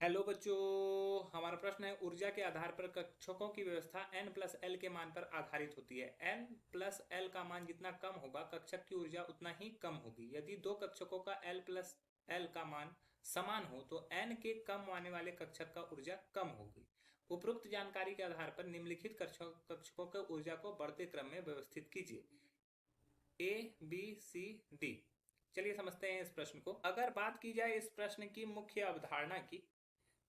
Hello बच्चों। हमारा प्रश्न है ऊर्जा के आधार पर कक्षकों की व्यवस्था n प्लस एल के मान पर आधारित होती है। n प्लस एल का मान जितना कम होगा कक्षक की ऊर्जा उतना ही कम होगी। यदि दो कक्षकों का l प्लस एल का मान समान हो तो n के कम आने वाले कक्षक का ऊर्जा कम होगी। उपरोक्त जानकारी के आधार पर निम्नलिखित कक्षकों की ऊर्जा को बढ़ते क्रम में व्यवस्थित कीजिए। A B C D. चलिए समझते हैं इस प्रश्न को। अगर बात की जाए इस प्रश्न की मुख्य अवधारणा की,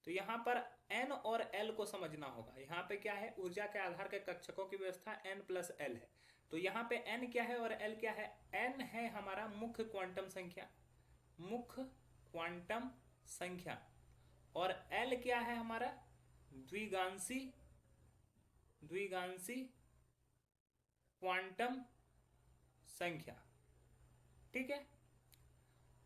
तो यहाँ पर n और l को समझना होगा। यहाँ पे क्या है, ऊर्जा के आधार के कक्षकों की व्यवस्था n प्लस एल है। तो यहाँ पे n क्या है और l क्या है। n है हमारा मुख्य क्वांटम संख्या, मुख्य क्वांटम संख्या, और l क्या है हमारा द्विगांशी द्विगांशी क्वांटम संख्या। ठीक है।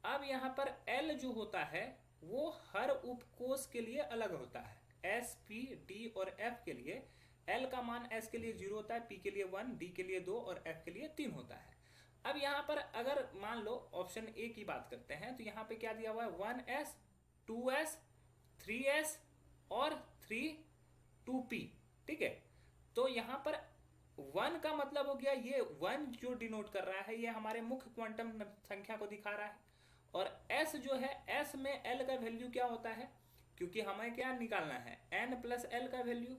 अब यहाँ पर L जो होता है वो हर उपकोष के लिए अलग होता है। S, P, D और F के लिए L का मान S के लिए 0 होता है, P के लिए 1, D के लिए 2 और F के लिए 3 होता है। अब यहाँ पर अगर मान लो ऑप्शन ए की बात करते हैं तो यहाँ पे क्या दिया हुआ है 1S, 2S, 3S और 2P। ठीक है। तो यहाँ पर 1 का मतलब हो गया, ये 1 जो डिनोट कर रहा है ये हमारे मुख्य क्वांटम संख्या को दिखा रहा है। और S जो है, S में L का वैल्यू क्या होता है, क्योंकि हमें क्या निकालना है n प्लस एल का वैल्यू।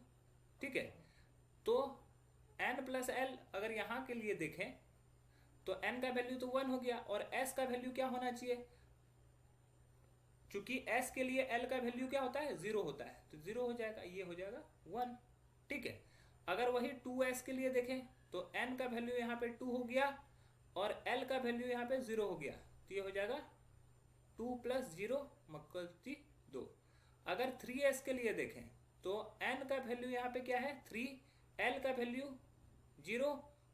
ठीक है। तो n प्लस एल अगर यहाँ के लिए देखें तो n का वैल्यू तो 1 हो गया और S का वैल्यू क्या होना चाहिए, क्योंकि S के लिए L का वैल्यू क्या होता है 0 होता है, तो 0 हो जाएगा, ये हो जाएगा 1। ठीक है। अगर वही 2S के लिए देखें तो n का वैल्यू यहाँ पे 2 हो गया और L का वैल्यू यहाँ पे 0 हो गया, तो ये हो जाएगा 2 प्लस 0 = 2। अगर 3S के लिए देखें तो n का वैल्यू यहाँ पे क्या है 3, L का वैल्यू 0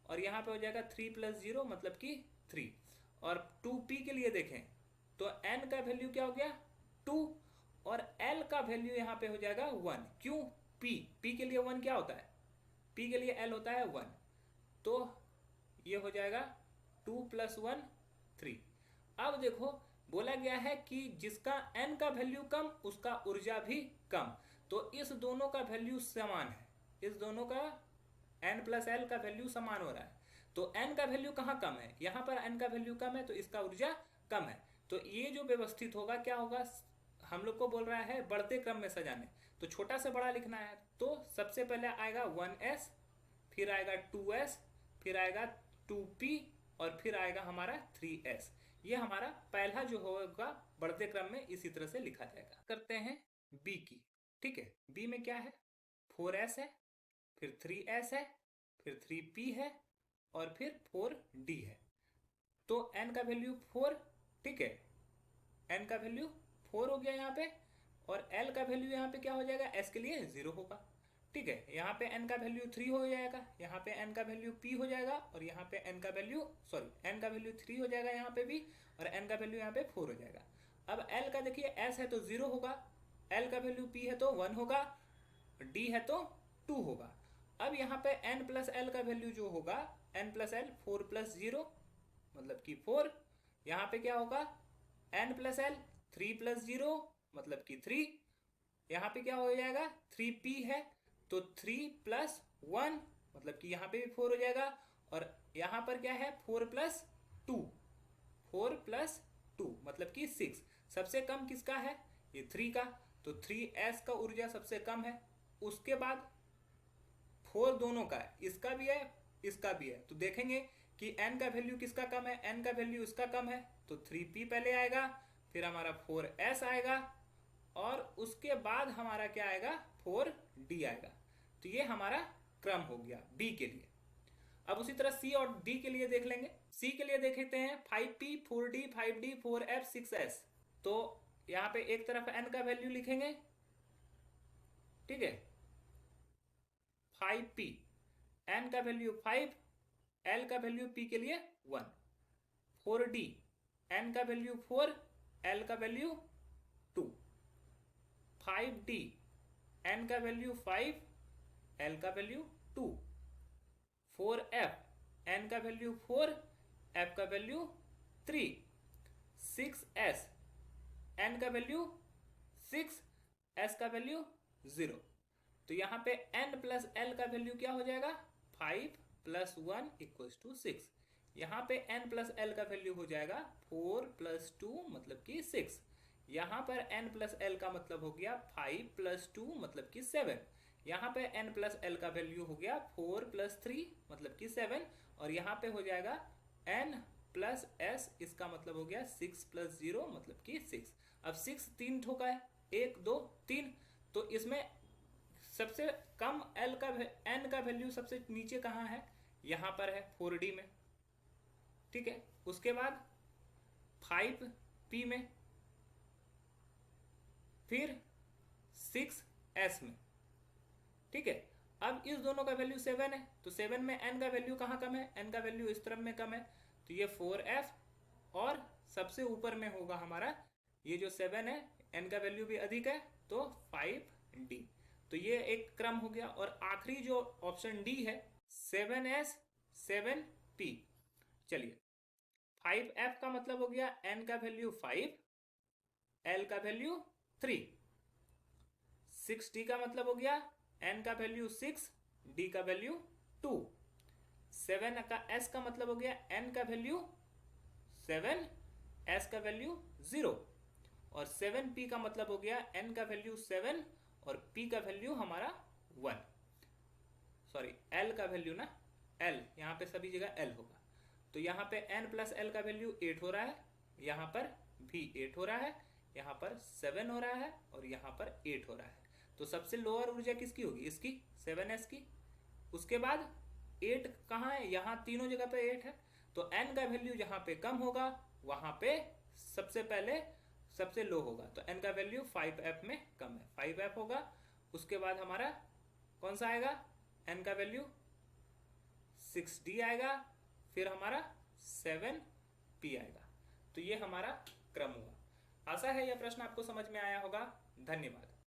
और यहाँ पे हो जाएगा 3 प्लस 0 मतलब कि 3। और 2P के लिए देखें तो n का वैल्यू क्या हो गया 2 और L का वैल्यू यहाँ पे हो जाएगा 1। क्यों, P के लिए 1 क्या होता है, P के लिए L होता है 1। तो ये हो जाएगा 2 प्लस 1 3। अब देखो बोला गया है कि जिसका n का वैल्यू कम उसका ऊर्जा भी कम। तो इस दोनों का वैल्यू समान है, इस दोनों का n प्लस एल का वैल्यू समान हो रहा है। तो n का वैल्यू कहाँ कम है, यहाँ पर n का वैल्यू कम है तो इसका ऊर्जा कम है। तो ये जो व्यवस्थित होगा क्या होगा, हम लोग को बोल रहा है बढ़ते क्रम में सजाने, तो छोटा से बड़ा लिखना है। तो सबसे पहले आएगा 1S, फिर आएगा 2S, फिर आएगा 2P और फिर आएगा हमारा 3S। ये हमारा पहला जो होगा बढ़ते क्रम में इसी तरह से लिखा जाएगा। करते हैं B की। ठीक है। B में क्या है 4S है, फिर 3S है, फिर 3P है और फिर 4D है। तो n का वैल्यू 4। ठीक है। n का वैल्यू 4 हो गया यहाँ पे और l का वैल्यू यहाँ पे क्या हो जाएगा, s के लिए 0 होगा। ठीक है। यहाँ पे n का वैल्यू 3 हो जाएगा, यहाँ पे n का वैल्यू p हो जाएगा और यहाँ पे n का वैल्यू n का वैल्यू 3 हो जाएगा यहाँ पे भी, और n का वैल्यू यहाँ पे 4 हो जाएगा। अब l का देखिए s है तो 0 होगा, l का वैल्यू p है तो 1 होगा, d है तो 2 होगा। अब यहाँ पे n प्लस एल का वैल्यू जो होगा n प्लस एल 4 प्लस 0 मतलब कि 4। यहाँ पे क्या होगा n प्लस एल 3 प्लस 0 मतलब कि 3। यहाँ पे क्या हो जाएगा 3P है तो 3 प्लस 1 मतलब कि यहाँ पे भी 4 हो जाएगा। और यहाँ पर क्या है 4 प्लस 2, 4 प्लस 2 मतलब कि 6। सबसे कम किसका है, ये 3 का, तो 3S का ऊर्जा सबसे कम है। उसके बाद 4 दोनों का है, इसका भी है इसका भी है, तो देखेंगे कि n का वैल्यू किसका कम है, n का वैल्यू इसका कम है, तो 3P पहले आएगा, फिर हमारा 4S आएगा और उसके बाद हमारा क्या आएगा 4D आएगा। तो ये हमारा क्रम हो गया B के लिए। अब उसी तरह C और D के लिए देख लेंगे। C के लिए देखते हैं 5P, 4D, 5D, 4F, 6S। तो यहाँ पे एक तरफ n का वैल्यू लिखेंगे। ठीक है। 5P, n का वैल्यू 5, l का वैल्यू p के लिए 1। 4D, n का वैल्यू 4, l का वैल्यू 2। 5D, n का वैल्यू 5, l का वैल्यू 2। 4F, n का वैल्यू 4, f का वैल्यू 3। 6S, n का वैल्यू 6, एस का वैल्यू 0। तो यहाँ पे n प्लस एल का वैल्यू क्या हो जाएगा, 5 प्लस 1 इक्वल्स टू 6। यहाँ पे n प्लस एल का वैल्यू हो जाएगा 4 प्लस 2 मतलब कि 6। यहाँ पर n प्लस एल का मतलब हो गया 5 प्लस 2 मतलब कि 7। यहाँ पे n प्लस एल का वैल्यू हो गया 4 प्लस 3 मतलब कि 7। और यहाँ पे हो जाएगा n प्लस s, इसका मतलब हो गया 6 प्लस 0 मतलब कि 6। अब 6 तीन ठोका है, 1 2 3, तो इसमें सबसे कम l का n का वैल्यू सबसे नीचे कहाँ है, यहाँ पर है 4D में, ठीक है। उसके बाद 5P में, फिर 6S में, ठीक है। अब इस दोनों का वैल्यू 7 है, तो 7 में n का वैल्यू कहाँ कम है, n का वैल्यू इस तरफ में कम है, तो ये 4F, और सबसे ऊपर में होगा हमारा ये जो 7 है, n का वैल्यू भी अधिक है, तो 5D। तो ये एक क्रम हो गया। और आखिरी जो ऑप्शन डी है 7S 7P। चलिए 5F का मतलब हो गया n का वैल्यू 5, l का वैल्यू 3। 6D का मतलब हो गया n का वैल्यू 6, d का वैल्यू 2। 7 का s का मतलब हो गया n का वैल्यू 7, s का वैल्यू 0। और 7P का मतलब हो गया n का वैल्यू 7 और p का वैल्यू हमारा 1। सॉरी l का वैल्यू ना, l यहाँ पे सभी जगह l होगा। तो यहाँ पे n प्लस l का वैल्यू 8 हो रहा है, यहाँ पर भी 8 हो रहा है, यहाँ पर 7 हो रहा है, और यहाँ पर 8 हो रहा है। तो सबसे लोअर ऊर्जा किसकी होगी, इसकी 7s की। उसके बाद 8 कहाँ है, यहाँ तीनों जगह पे 8 है। तो n का वैल्यू जहाँ पे कम होगा वहाँ पे सबसे पहले सबसे लो होगा। तो n का वैल्यू 5F में कम है, 5F होगा। उसके बाद हमारा कौन सा आएगा, n का वैल्यू 6D आएगा, फिर हमारा 7P आएगा। तो ये हमारा क्रम हुआ। आशा है यह प्रश्न आपको समझ में आया होगा। धन्यवाद।